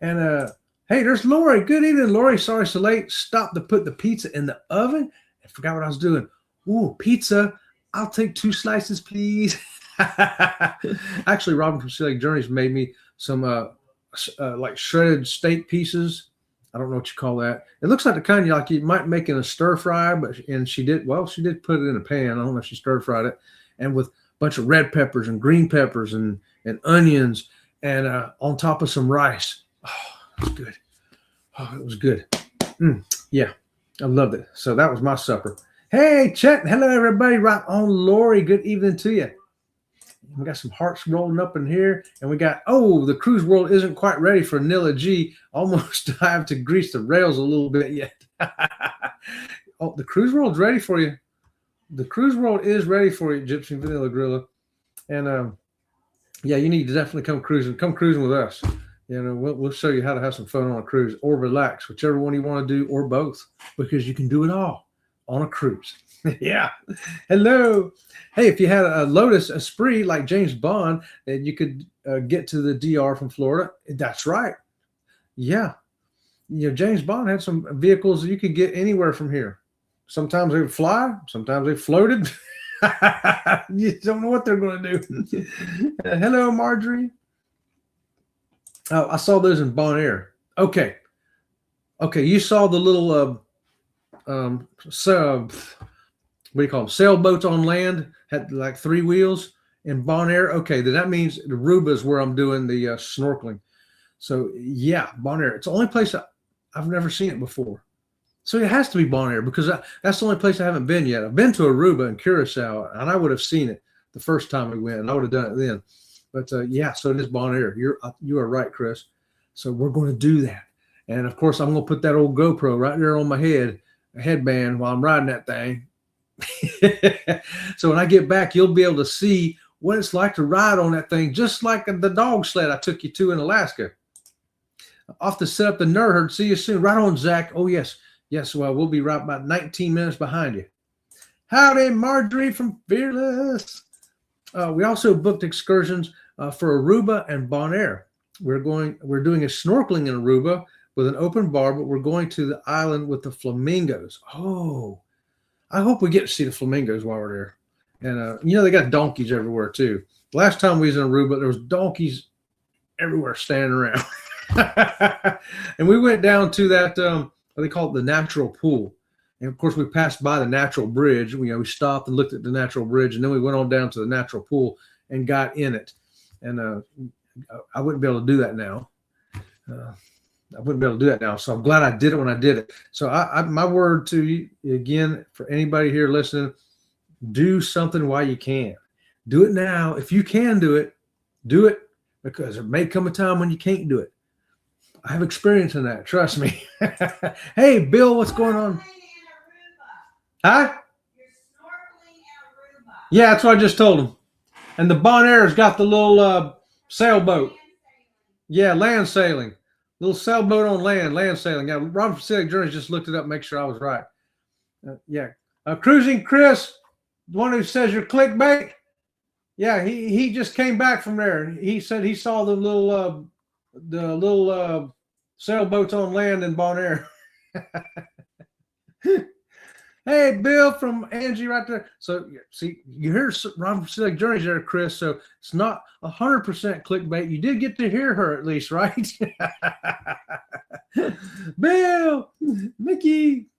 And hey, there's Lori. Good evening, Lori. Sorry so late. Stopped to put the pizza in the oven. I forgot what I was doing. Ooh, pizza. I'll take 2 slices, please. Actually, Robin from Sea Lake Journeys made me some like shredded steak pieces. I don't know what you call that. It looks like the kind you might make in a stir fry, and she did put it in a pan. I don't know if she stir fried it, and with a bunch of red peppers and green peppers and onions, and on top of some rice. Oh, it was good. Oh, it was good. Yeah, I loved it. So that was my supper. Hey, Chet. Hello, everybody. Right on, Lori. Good evening to you. We got some hearts rolling up in here. And we got, the cruise world isn't quite ready for Nilla G. Almost I have to grease the rails a little bit yet. The cruise world's ready for you. The cruise world is ready for you, Gypsy Vanilla Gorilla. And, yeah, you need to definitely come cruising. Come cruising with us. We'll show you how to have some fun on a cruise or relax, whichever one you want to do, or both, because you can do it all on a cruise. Yeah. Hello. Hey, if you had a Lotus Esprit like James Bond, and you could get to the DR from Florida, that's right. Yeah. James Bond had some vehicles you could get anywhere from here. Sometimes they would fly. Sometimes they floated. You don't know what they're going to do. Hello, Marjorie. Oh, I saw those in Bon Air. Okay. You saw the little what do you call them? Sailboats on land, had like 3 wheels in Bon Air. Okay, then that means the Aruba is where I'm doing the snorkeling. So yeah, Bon Air. It's the only place I've never seen it before. So it has to be Bon Air because that's the only place I haven't been yet. I've been to Aruba and Curacao, and I would have seen it the first time we went. And I would have done it then. But yeah, so it is Bon Air. You are right, Chris. So we're going to do that. And of course, I'm going to put that old GoPro right there on my headband while I'm riding that thing. So when I get back, you'll be able to see what it's like to ride on that thing, just like the dog sled I took you to in Alaska. Off to set up the nerd herd. See you soon. Right on, Zach. Oh, yes. Yes, well, we'll be right about 19 minutes behind you. Howdy, Marjorie from Fearless. We also booked excursions for Aruba and Bon Air. We're doing a snorkeling in Aruba with an open bar, but we're going to the island with the flamingos. Oh, I hope we get to see the flamingos while we're there. And, they got donkeys everywhere, too. Last time we was in Aruba, there was donkeys everywhere standing around. And we went down to that, what they call it, the natural pool. And, of course, we passed by the natural bridge. We stopped and looked at the natural bridge, and then we went on down to the natural pool and got in it. And I wouldn't be able to do that now. So I'm glad I did it when I did it. So my word to you, again, for anybody here listening, do something while you can. Do it now. If you can do it, because there may come a time when you can't do it. I have experience in that. Trust me. Hey, Bill, what's going on? Huh? You're snorkeling in Aruba. Yeah, that's what I just told him. And the Bon Air's got the little sailboat. Yeah, land sailing. Little sailboat on land sailing. Yeah, Robert Pacific Journeys just looked it up, make sure I was right. Yeah. Cruising Chris, the one who says you're clickbait. Yeah, he just came back from there. He said he saw the little sailboats on land in Bon Air. Hey, Bill from Angie right there. So, see, you hear Robert Pacific Journeys there, Chris. So it's not 100% clickbait. You did get to hear her at least, right? Bill, Mickey.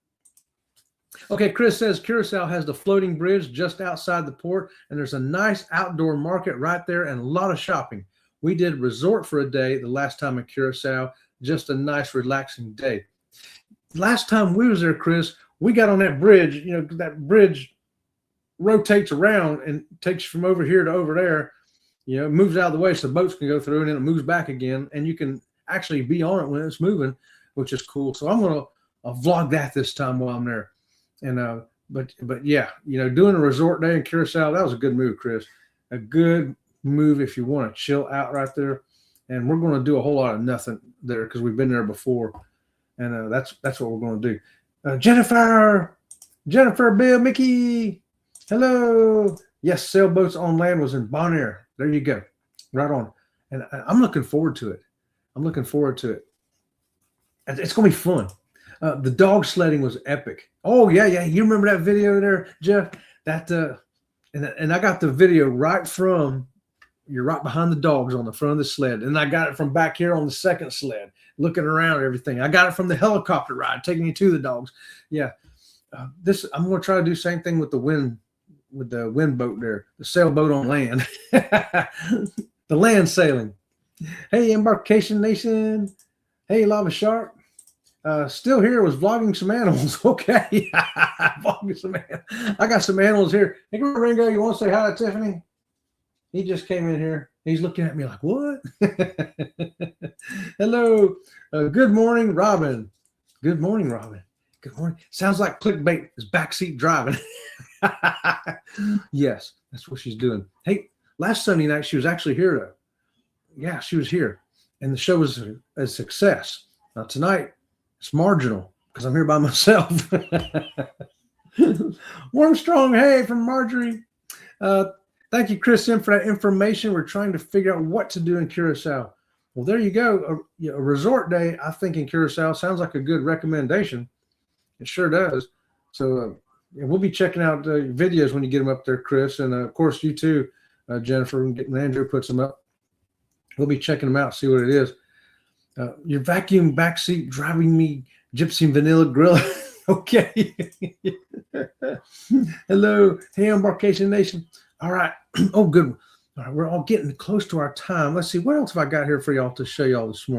Okay, Chris says Curacao has the floating bridge just outside the port, and there's a nice outdoor market right there and a lot of shopping. We did resort for a day the last time in Curacao, just a nice relaxing day. Last time we was there, Chris, we got on that bridge. That bridge rotates around and takes you from over here to over there. It moves out of the way so the boats can go through, and then it moves back again, and you can actually be on it when it's moving, which is cool. So I'm going to vlog that this time while I'm there. And but yeah, doing a resort day in Curacao, that was a good move, Chris. A good move if you want to chill out right there. And we're going to do a whole lot of nothing there because we've been there before, and that's what we're going to do. Jennifer, Bill, Mickey, hello. Yes, sailboats on land was in Bon Air. There you go, right on. And I'm looking forward to it. It's going to be fun. The dog sledding was epic. Oh yeah. You remember that video there, Jeff? And I got the video right from. You're right behind the dogs on the front of the sled, and I got it from back here on the second sled, looking around and everything. I got it from the helicopter ride, taking you to the dogs. Yeah, I'm going to try to do the same thing with the wind boat there, the sailboat on land, the land sailing. Hey, Embarkation Nation. Hey, Lava Shark. Still here, was vlogging some animals. Okay. Vlogging some animals. I got some animals here. Hey, come on, Ringo. You want to say hi to Tiffany? He just came in here. He's looking at me like, what? Hello. Good morning, Robin. Good morning, Robin. Good morning. Sounds like clickbait is backseat driving. Yes, that's what she's doing. Hey, last Sunday night, she was actually here. Yeah, she was here. And the show was a success. Now, tonight, it's marginal because I'm here by myself. Warm, strong, hey, from Marjorie. Thank you, Kristen, for that information. We're trying to figure out what to do in Curacao. Well, there you go. A resort day, I think, in Curacao sounds like a good recommendation. It sure does. So And we'll be checking out videos when you get them up there, Chris. And, of course, you too, Jennifer, and Andrew puts them up. We'll be checking them out, see what it is. Your vacuum backseat driving me gypsy and vanilla grill. Okay. Hello. Hey, Embarkation Nation. All right. Oh, good. All right. We're all getting close to our time. Let's see. What else have I got here for y'all to show y'all this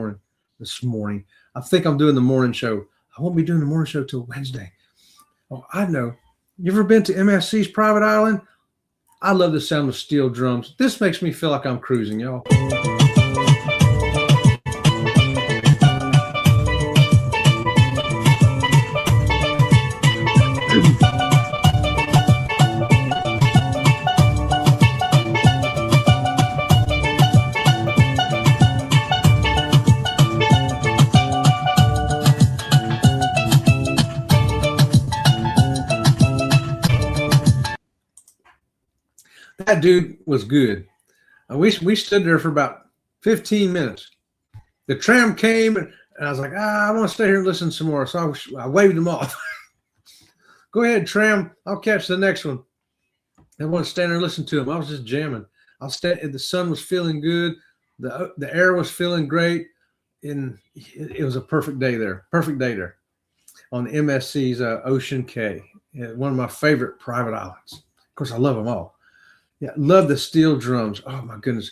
morning? I think I'm doing the morning show. I won't be doing the morning show till Wednesday. Oh, I know. You ever been to MSC's private island? I love the sound of steel drums. This makes me feel like I'm cruising, y'all. That dude was good. We stood there for about 15 minutes. The tram came, and I was like, I want to stay here and listen some more. So I waved them off. Go ahead, tram. I'll catch the next one. I want to stand there and listen to them. I was just jamming. The sun was feeling good. The air was feeling great. And it was a perfect day there. Perfect day there on MSC's Ocean Cay. One of my favorite private islands. Of course, I love them all. Yeah, love the steel drums. Oh, my goodness.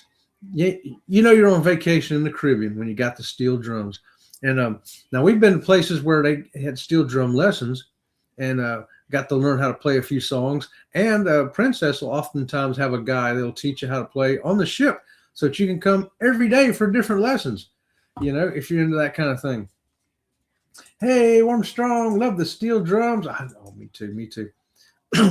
Yeah, you know you're on vacation in the Caribbean when you got the steel drums. And now we've been to places where they had steel drum lessons and got to learn how to play a few songs. And Princess will oftentimes have a guy that'll teach you how to play on the ship so that you can come every day for different lessons, you know, if you're into that kind of thing. Hey, Armstrong, love the steel drums. Oh, me too.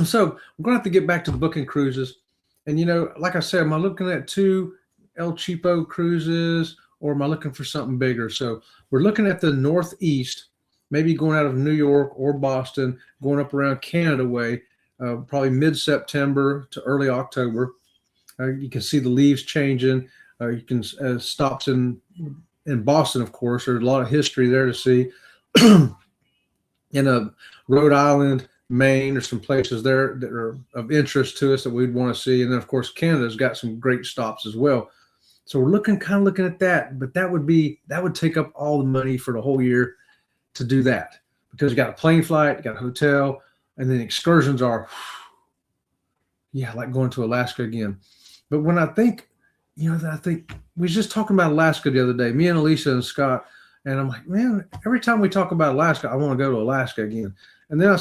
So we're going to have to get back to booking cruises. And, you know, like I said, am I looking at 2 El Cheapo cruises or am I looking for something bigger? So we're looking at the Northeast, maybe going out of New York or Boston, going up around Canada way, probably mid-September to early October. You can see the leaves changing. You can stops in Boston, of course. There's a lot of history there to see. In Rhode Island, Maine, there's some places there that are of interest to us that we'd want to see. And then, of course, Canada's got some great stops as well. So we're looking at that, but that would take up all the money for the whole year to do that because you got a plane flight, you got a hotel, and then excursions are, yeah, like going to Alaska again. But when I think we were just talking about Alaska the other day, me and Elisa and Scott, and I'm like, man, every time we talk about Alaska, I want to go to Alaska again. And then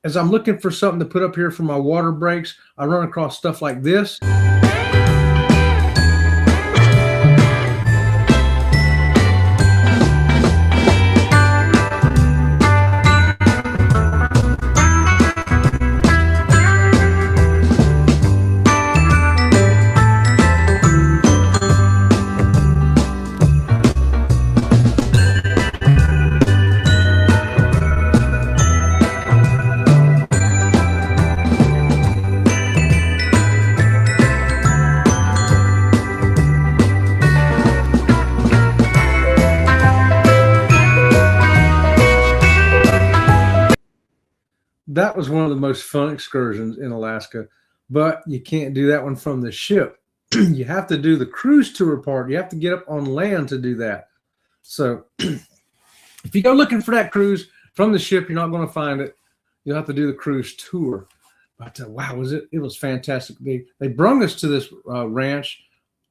as I'm looking for something to put up here for my water breaks, I run across stuff like this. That was one of the most fun excursions in Alaska, but you can't do that one from the ship. You have to do the cruise tour part. You have to get up on land to do that. So if you go looking for that cruise from the ship, you're not going to find it. You'll have to do the cruise tour. But wow, it was fantastic. They brought us to this ranch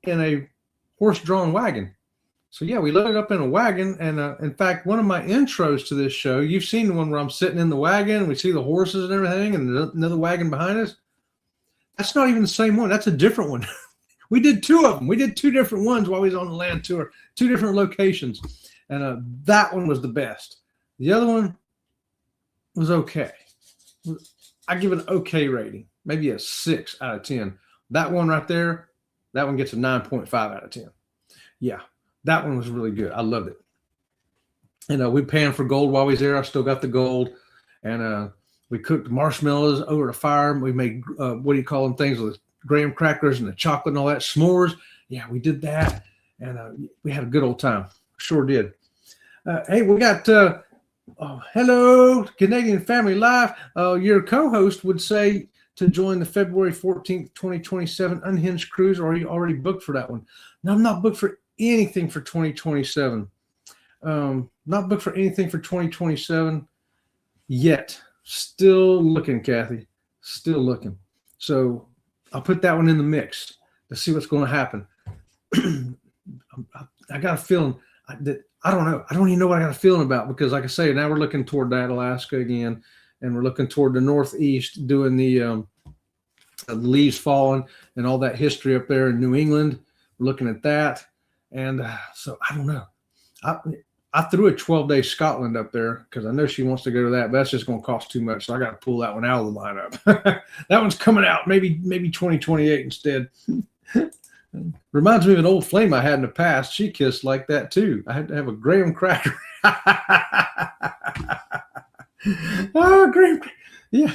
in a horse-drawn wagon. So yeah, we loaded up in a wagon, and in fact, one of my intros to this show, you've seen the one where I'm sitting in the wagon, we see the horses and everything, and there's another wagon behind us. That's not even the same one. That's a different one. We did 2 of them. We did 2 different ones while we was on the land tour, 2 different locations, and that one was the best. The other one was okay. I give it an okay rating, maybe a 6 out of 10. That one right there, that one gets a 9.5 out of 10. Yeah. That one was really good. I loved it. And we panned for gold while we was there. I still got the gold. And we cooked marshmallows over the fire. We made, things with graham crackers and the chocolate and all that, s'mores. Yeah, we did that. And we had a good old time. Sure did. Hey, we got Oh, hello, Canadian Family Life. Your co-host would say to join the February 14th, 2027 Unhinged Cruise, or are you already booked for that one? No, I'm not booked for anything for 2027. Not booked for anything for 2027 yet. Still looking, Kathy. Still looking. So I'll put that one in the mix to see what's going to happen. I got a feeling that I don't know. I don't even know what I got a feeling about because, like I say, now we're looking toward that Alaska again, and we're looking toward the Northeast, doing the leaves falling and all that history up there in New England. We're looking at that, and so I don't know. I threw a 12-day Scotland up there because I know she wants to go to that, but that's just going to cost too much. So I got to pull that one out of the lineup. That one's coming out maybe 2028 instead. Reminds me of an old flame I had in the past. She kissed like that too. I had to have a graham cracker. Oh, graham, yeah.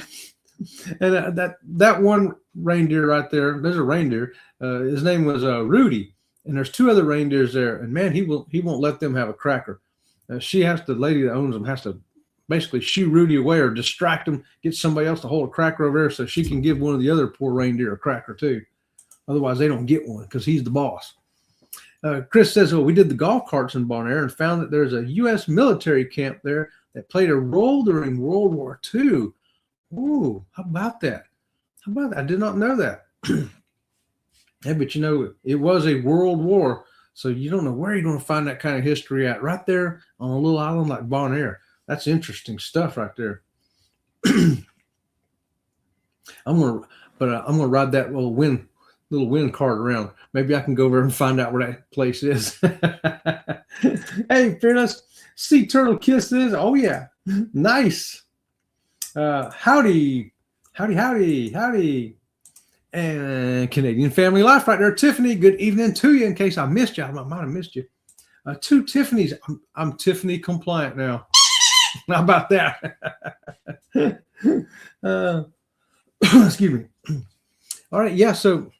And that one reindeer right there. There's a reindeer. His name was Rudy, and there's two other reindeers there. And man, he won't let them have a cracker. The lady that owns them has to basically shoo Rudy away or distract him, get somebody else to hold a cracker over there so she can give one of the other poor reindeer a cracker too. Otherwise, they don't get one because he's the boss. Chris says, well, we did the golf carts in Bonaire and found that there's a U.S. military camp there that played a role during World War II. Ooh, how about that? How about that? I did not know that. Yeah, but you know, it was a world war, so you don't know where you're going to find that kind of history at. Right there on a little island like Bonaire. That's interesting stuff right there. I'm gonna ride that little wind cart around. Maybe I can go over and find out where that place is. Hey, Fearless, sea turtle kisses. Oh yeah, nice. Howdy. And Canadian Family Life right there. Tiffany, good evening to you. In case I missed you, I might have missed you. Two Tiffany's. I'm Tiffany compliant now. How about that? Excuse me. All right, yeah. So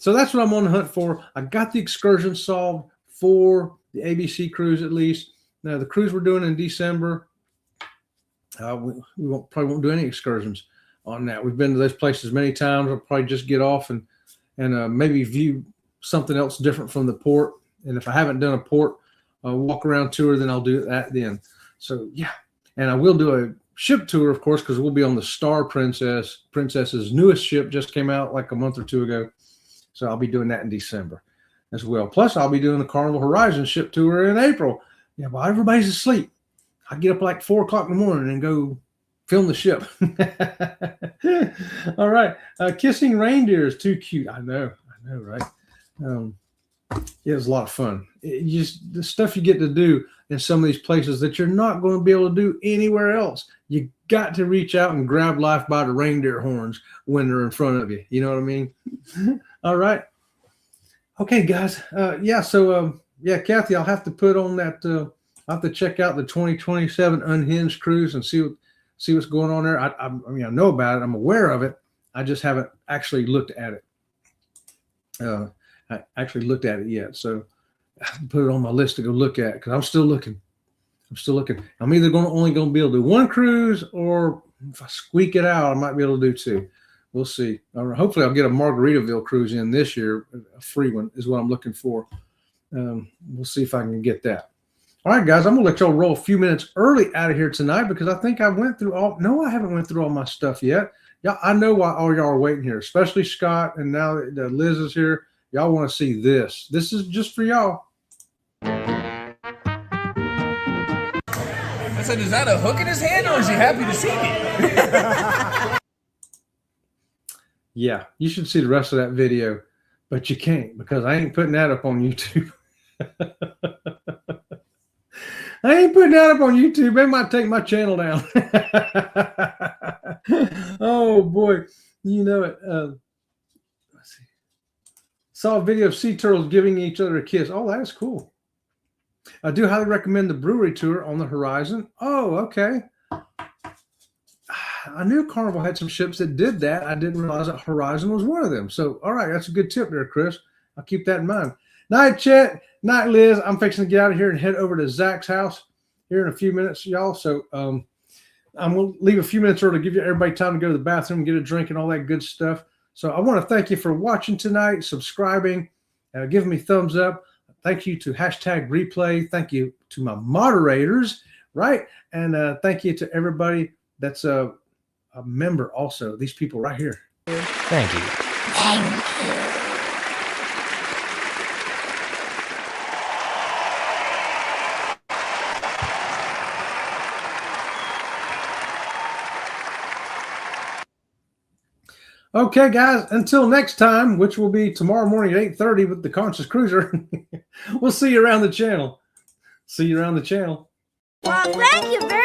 that's what I'm on the hunt for. I got the excursion solved for the ABC cruise at least. Now the cruise we're doing in December, we probably won't do any excursions on that. We've been to those places many times. I'll probably just get off and maybe view something else different from the port. And if I haven't done a port walk around tour, then I'll do that then. So yeah, and I will do a ship tour, of course, because we'll be on the Star Princess's newest ship, just came out like a month or two ago. So I'll be doing that in December as well. Plus, I'll be doing the Carnival Horizon ship tour in April. Yeah, while everybody's asleep, I get up like 4 o'clock in the morning and go film the ship. All right. Kissing reindeer is too cute. I know, right? It was a lot of fun. The stuff you get to do in some of these places that you're not going to be able to do anywhere else. You got to reach out and grab life by the reindeer horns when they're in front of you. You know what I mean? All right. Okay, guys. Yeah, Kathy, I'll have to put on that. I'll have to check out the 2027 Unhinged cruise and see what's going on there. I mean, I know about it. I'm aware of it. I just haven't actually looked at it. I actually looked at it yet. So I put it on my list to go look at because I'm still looking. I'm either only going to be able to do one cruise, or if I squeak it out, I might be able to do two. We'll see. Hopefully I'll get a Margaritaville cruise in this year. A free one is what I'm looking for. We'll see if I can get that. All right, guys, I'm going to let y'all roll a few minutes early out of here tonight because I think I went through I haven't went through all my stuff yet. Yeah, I know why all y'all are waiting here, especially Scott, and now that Liz is here. Y'all want to see this. This is just for y'all. I said, is that a hook in his hand or is he happy to see me? Yeah, you should see the rest of that video, but you can't because I ain't putting that up on YouTube. I ain't putting that up on YouTube. They might take my channel down. Oh, boy. You know it. Let's see. Saw a video of sea turtles giving each other a kiss. Oh, that is cool. I do highly recommend the brewery tour on the Horizon. Oh, okay. I knew Carnival had some ships that did that. I didn't realize that Horizon was one of them. So, all right, that's a good tip there, Chris. I'll keep that in mind. Night, Chet. Night, Liz. I'm fixing to get out of here and head over to Zach's house. here in a few minutes, y'all. So I'm going to leave a few minutes early to give everybody time to go to the bathroom, get a drink, and all that good stuff. So I want to thank you for watching tonight, subscribing, giving me thumbs up. Thank you to #replay. Thank you to my moderators, right? And thank you to everybody that's a member also. These people right here. Thank you. Okay, guys, until next time, which will be tomorrow morning at 8:30 with the Conscious Cruiser, we'll see you around the channel. See you around the channel. Well, thank you very